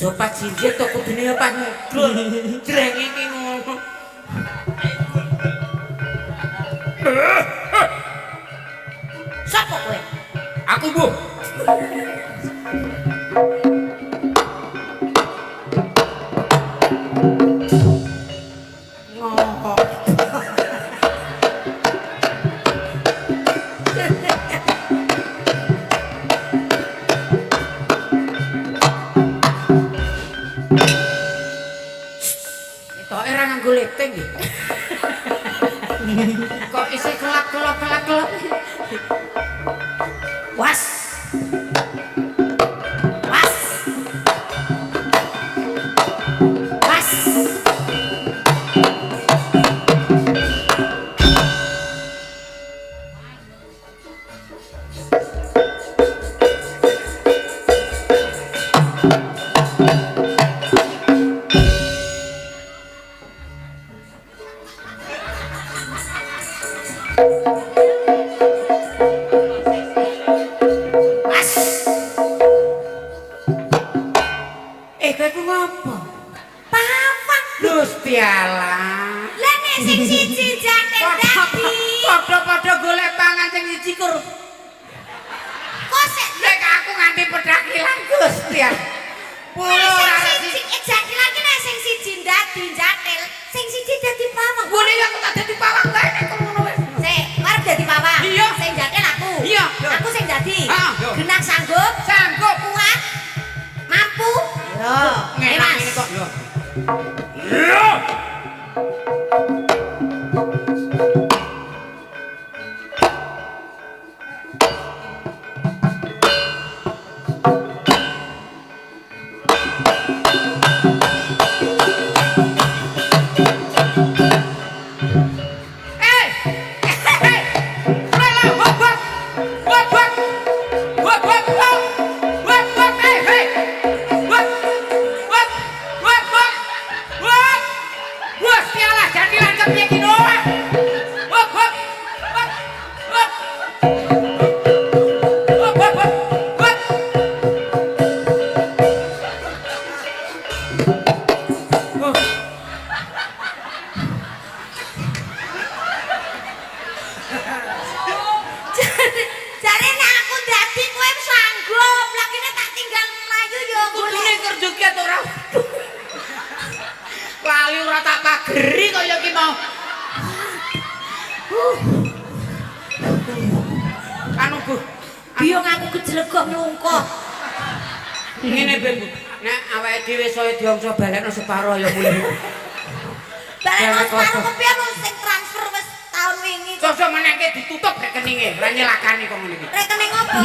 aja pas jinjit to kudune pas mudhun. Jreng iki ngono. Sopo kowe? Aku, Bu. Ngokok. Ketoke ora nganggo leting iki. Kok isih kelap-kelop. Was. Was. Was. Kowe ku ngopo? Pawang. Gusti Allah. Lah nek sing siji jane dadi. Padha-padha golek pangan sing siji kur. Kok sik Nek aku nganti pedhak ilang Gusti Allah. Pulo ora sing jane lagi nek sing siji dadi jatel, sing siji dadi pawang. Boleh ya aku tak dadi pawang kae nek ngono wis. Sik, arep dadi pawang. Iya. Sing jatel aku. Iya. Aku sing dadi. Ah, yo. Genah sanggup? Sanggup. Kuat? Mampu? Yo. Ngenak ini kok yo. Iya. Jare nek aku dadi kowe sanggup, lagi nek tak tinggal mlayu yo Kudune kerja ki ora. Lali ora tak pageri kaya ki mau. Anu Bu, biung aku kejlegok nyungkoh. ngene Ben Bu. Nek awake dhewe saya diongso balekno separo ya mulih. Balekno separo kepiye lu sing transfer wis taun wingi. Sosok meneke ditutup rekeninge, ora nyelakani kok ngene iki. Rekening opo?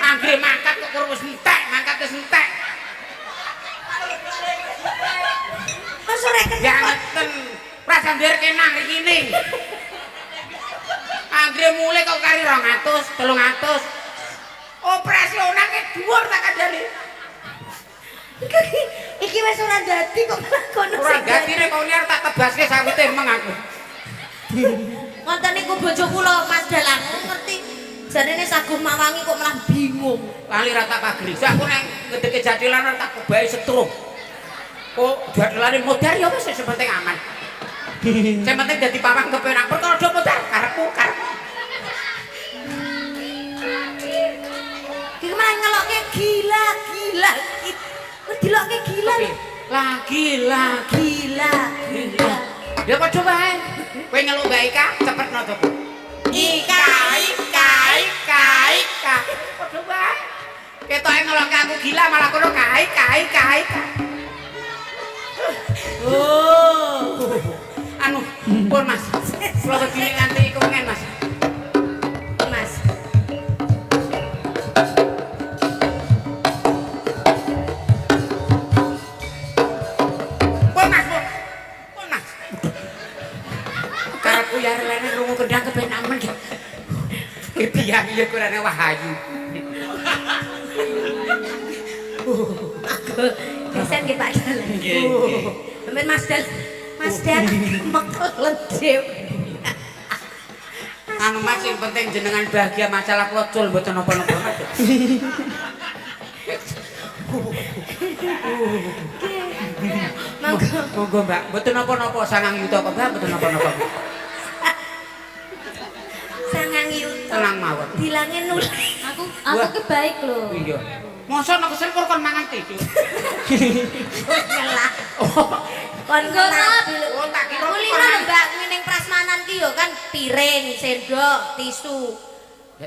Anggere mangkat kok kurang wis entek, mangkat wis entek. Masa rekening? Ya ngeten. Prasandir kenang iki ning. Anggere mulai kok kari 200, 300. Operasional ke dhuwur tak kandhane. Iki wis ora dadi kok kono Ora gatine kok niar tak tebaske sawite emang aku. Wonten niku bojo kula Mas Dalang ngerti. Jarene saguh mawangi kok malah bingung. Lali ra tak pageri. Aku nek ngedeke jadilan ora tak kebae setrum. Kok jadilane modar ya wis sing penting aman. Sing penting dadi pawang kepenak perkara do modar karepku. Iki malah ngelokke gila. Wis dilokke gila. Gila. Ya padha wae. Kowe ngeluk bae Ika, cepetno to. Ika. Padha wae. Ketoke ngelokke aku gila malah kono Ika. Oh. Anu, pun Mas. Kula wedine nganti kewengen Mas. Mas. Pun Mas. Karepku ya rene rungu kendang kepenak men. Biang ya kurane wahayu. Aku desen nggih Pak Dalang. Nggih. Sampeyan Mas Dal mekelen dhewe. Anu Mas sing penting jenengan bahagia masalah klocul mboten napa-napa Mas. Monggo Mbak, mboten napa-napa 9 yuta kok Mbak, mboten napa-napa. 9 yuta. Tenang mawon. Bilangin nul. Aku ki baik lho. Iya. Mosok nek kesel kon mangan tisu. Ngelah. Kon ngelah. Oh, tak kira Kulino lho Mbak, ning prasmanan ki yo kan piring, sendok, tisu.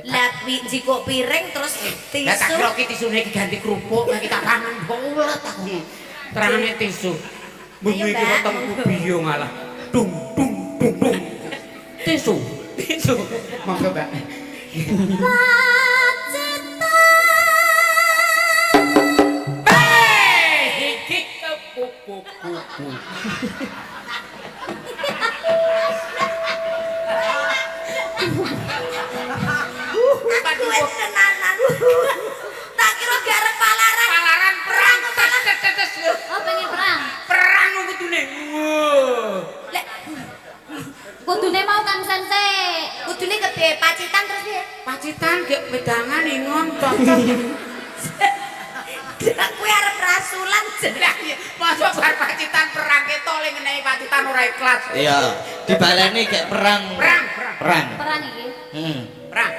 Lah jiko piring terus tisu. Lah tak kira ki tisune iki ganti kerupuk, nek kita pangan bolet aku. Terangane tisu. Bumi iki wetengku biyo malah. Dung dung dung dung. Tisu. Tisu. Monggo Mbak. Duit tenanan. Tak kira garep palaran. Palaran perang tetes. Oh, pengen perang. Perang kudune. Lek Kudune mau kan Sensei. kudune kepiye pacitan terus piye? Pacitan gek wedangan ingon cocok. Kuwi arep rasulan Lah mosok bar pacitan perang ketok le ngenehi pacitan ora ikhlas. Iya, dibaleni kayak perang. Perang. Perang iki. Perang.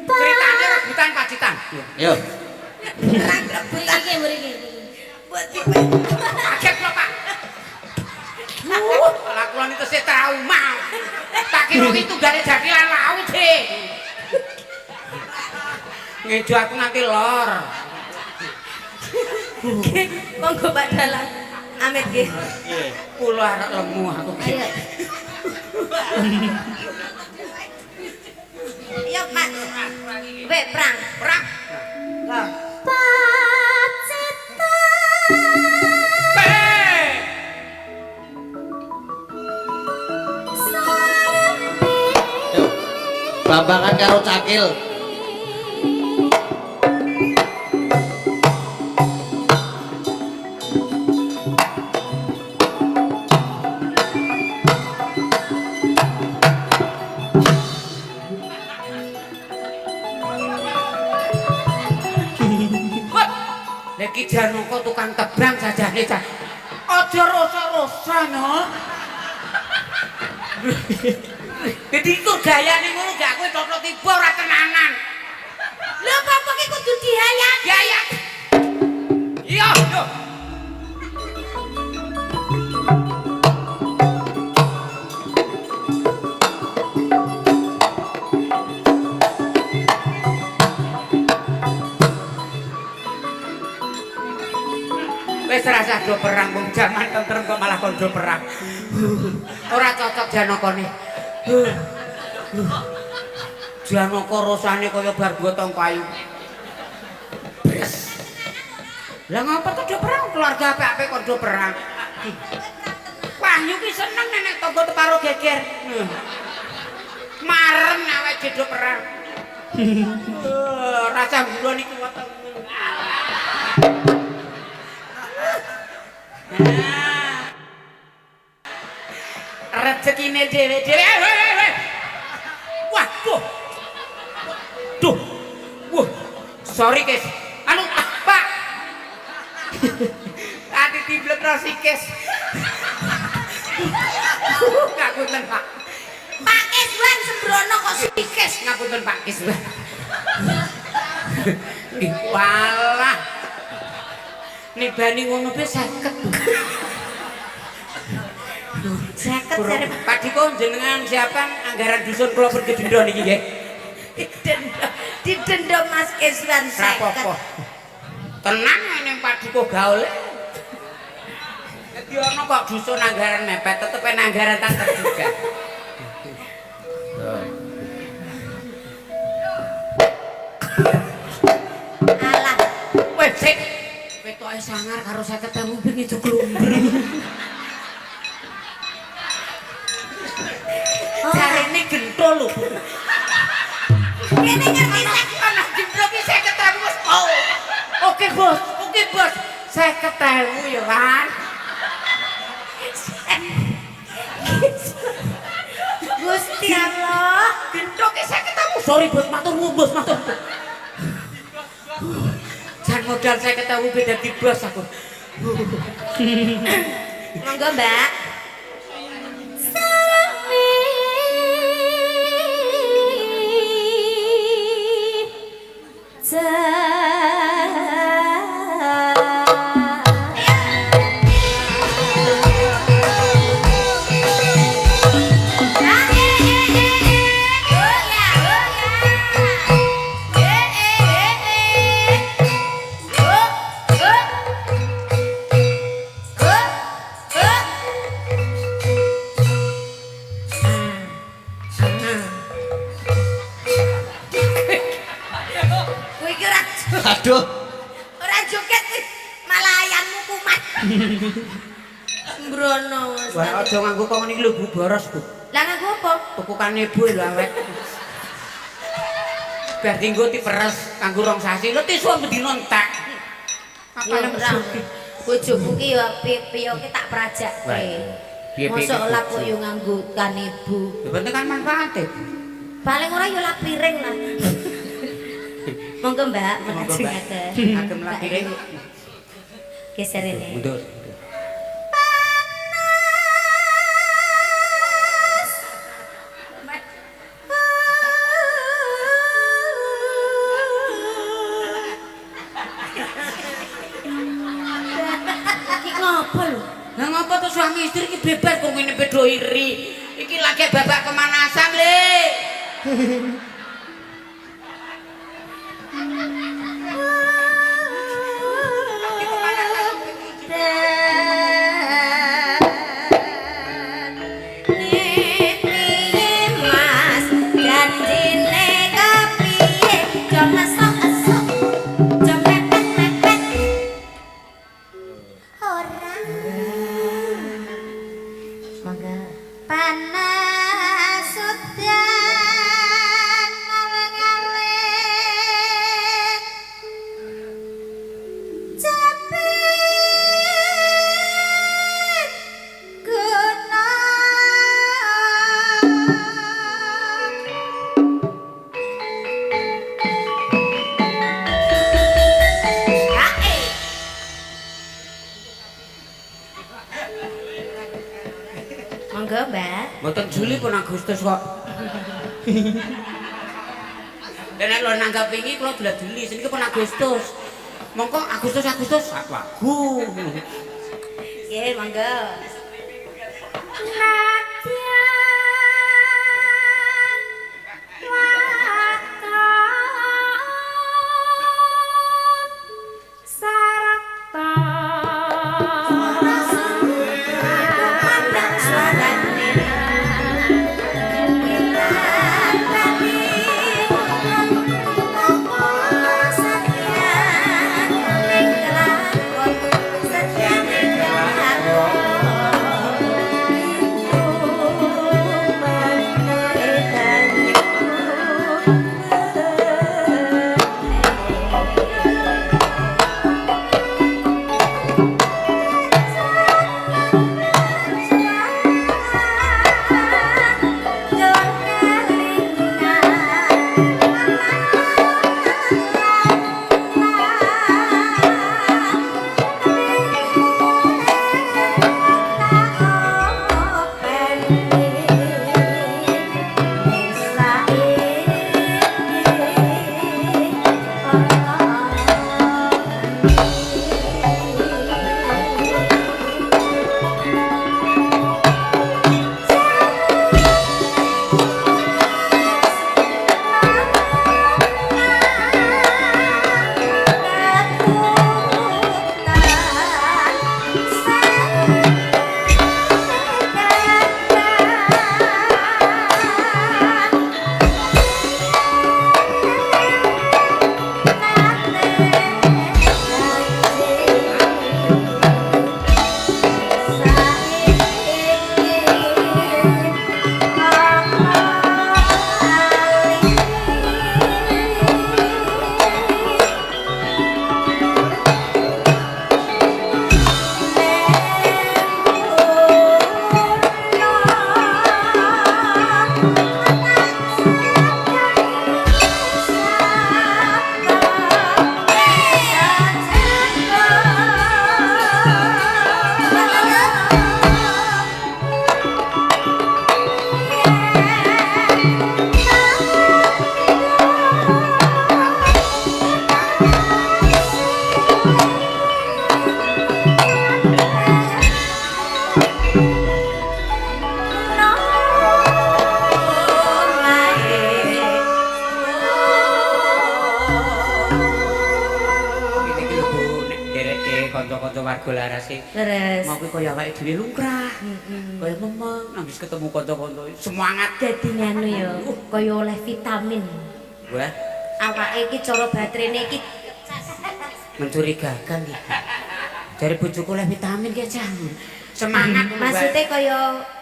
Ceritane rebutan pacitan. Yo. perang rebutan Iki mriki. buat diwe. Kaget lho Pak. Lah kula niku sik trauma. Tak kira itu gale jadilan laut sih. Ngejo aku nganti lor. Monggo Pak Dalang. Amit nggih. Kula arek lemu aku. Ayo. Yo Pak. Weh perang. Perang. Lah. Yo. Bambangan karo cakil. Leki Janoko tukang tebrang sajane cah. Aja rosa-rosa no. Dadi iku gayane ngono gak kowe coplok tiba ora tenanan. Lho apa ki kudu dihayat? Gaya. Iya, yo. Wis rasah do perang wong jaman tentrem kok malah kondo perang. Ora cocok Janokane. Janaka rasane kaya bar gotong kayu. Bres. Lah ngapa kondo perang keluarga apik-apik kondo perang. Wahyu ki seneng nek tangga teparo geger. Marem awake dhewe perang. Rasa gula niki weteng. Rezekine dhewe-dhewe. Waduh. Duh. Wah. Sorry, Kes. Anu, Pak. Ati diblekro si Kes. Ngapunten, Pak. Pak Kiswan sembrono kok Kes, ngapunten Pak Kiswan. Nggih, walah. Nibani ngono pe 50. 50 jare Pak Diko jenengan siapa anggaran dusun kula Pergedendro niki nggih. didenda Mas Kiswan 50. Rapopo. Tenang ning Pak Diko gaule. Dadi ana kok dusun anggaran mepet tetep anggaran tak terduga. Alah. Wes sik. Wetoke sangar karo 50.000 wingi joglumbring. Jarene gentol lho. Kene ngerti sak Anak jemblo ki 50.000 wis. Oh. Oke, Bos. Oke, Bos. 50.000 ya kan. Gusti Allah. Gentol ki 50.000. Sorry, Bos. Matur nuwun, Bos. Matur. Jan modal 50.000 beda di bos aku. Monggo, Mbak. Kowe iki Aduh, ora joget kuwi, malah ayammu kumat. Sembrono. Wah, aja nganggo kok ngene iki lho Bu boros, Bu. Lah nganggo apa? Tukukan ibu lho awet. Biar tinggo diperes kanggo rong sasi. Lho tisu ambedino entek. Ya ora. Bojoku ki ya piye-piye ki tak Wah, prajakke. piye-piye Mosok ki lap kok bojo. yo nganggo kan ibu. Ya penting kan manfaate. Paling ora yo lap piring lah. Monggo Mbak, Monggo, makasih Mbak. ngeten. Agem lap piring. Geser ini. Mundur. Iki ngopo lho? Lah ngapa tuh suami istri iki bebas kok ngene bedo iri. Iki lagi babak pemanasan, Le. Panas udan aweng-aweng capek gunung Monggo, Mbak. Mboten Juli pun Agustus kok. Nek lho nanggap wingi kula dolan Juli, seniki pun Agustus. Mongko Agustus sak lagu. Nggih, monggo. kanca-kanca warga laras e. Leres. Mau kuwi kaya awake dhewe lumrah. Kaya memeng ambis ketemu kanca-kanca semangat Dadi nganu ya, kaya oleh vitamin. wah Awake iki cara baterene iki mencurigakan iki. Dari bojoku oleh vitamin ki aja. Semangat ngono wae. maksudnya kaya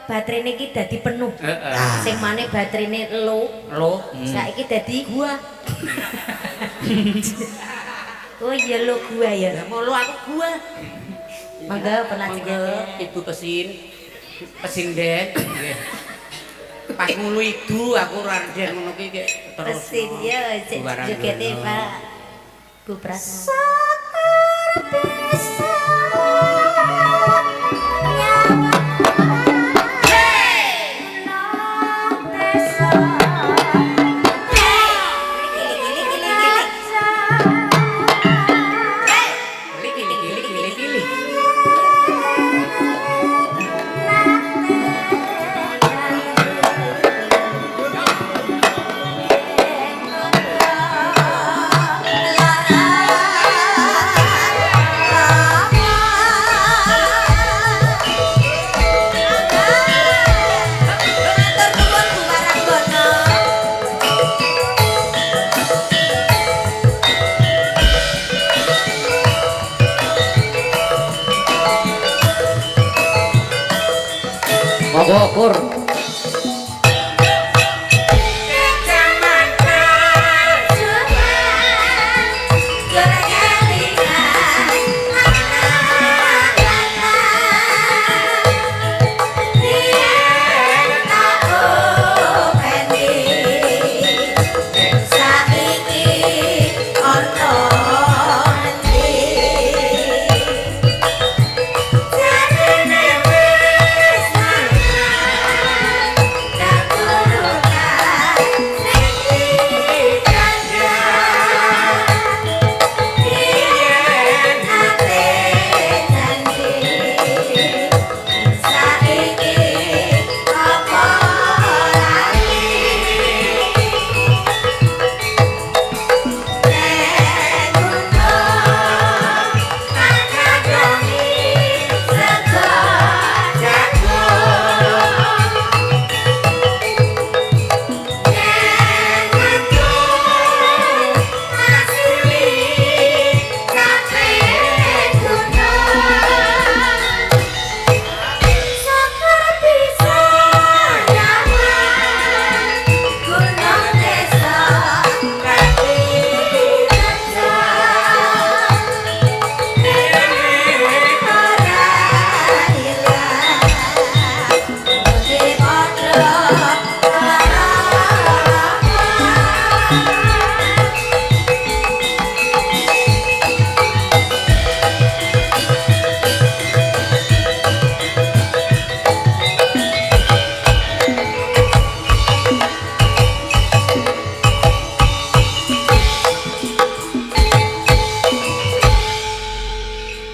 baterene iki dadi penuh. Heeh. Sing maneh baterene low, Lo. saiki dadi gua. Oh iya lo gua ya. Ya mau lo aku gua. Mangga pernah Monggo, juga. Ibu pesin Den. Nggih. Pas ngulu idu aku ora den ngono ki terus. Pesin ya, Barang jogete ngono. Pak. Bu Prasma. Gili. Monggo Pur.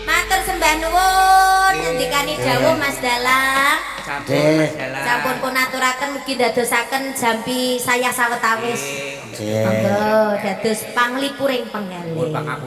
Matur sembah nuwun ngendikani dawuh Mas Dalang. Sampun masalah. Sampun pun aturaken mugi dadosaken jampi saya sawetawis. Nggih. Monggo dados panglipuring Pun penggalih. pangapunten.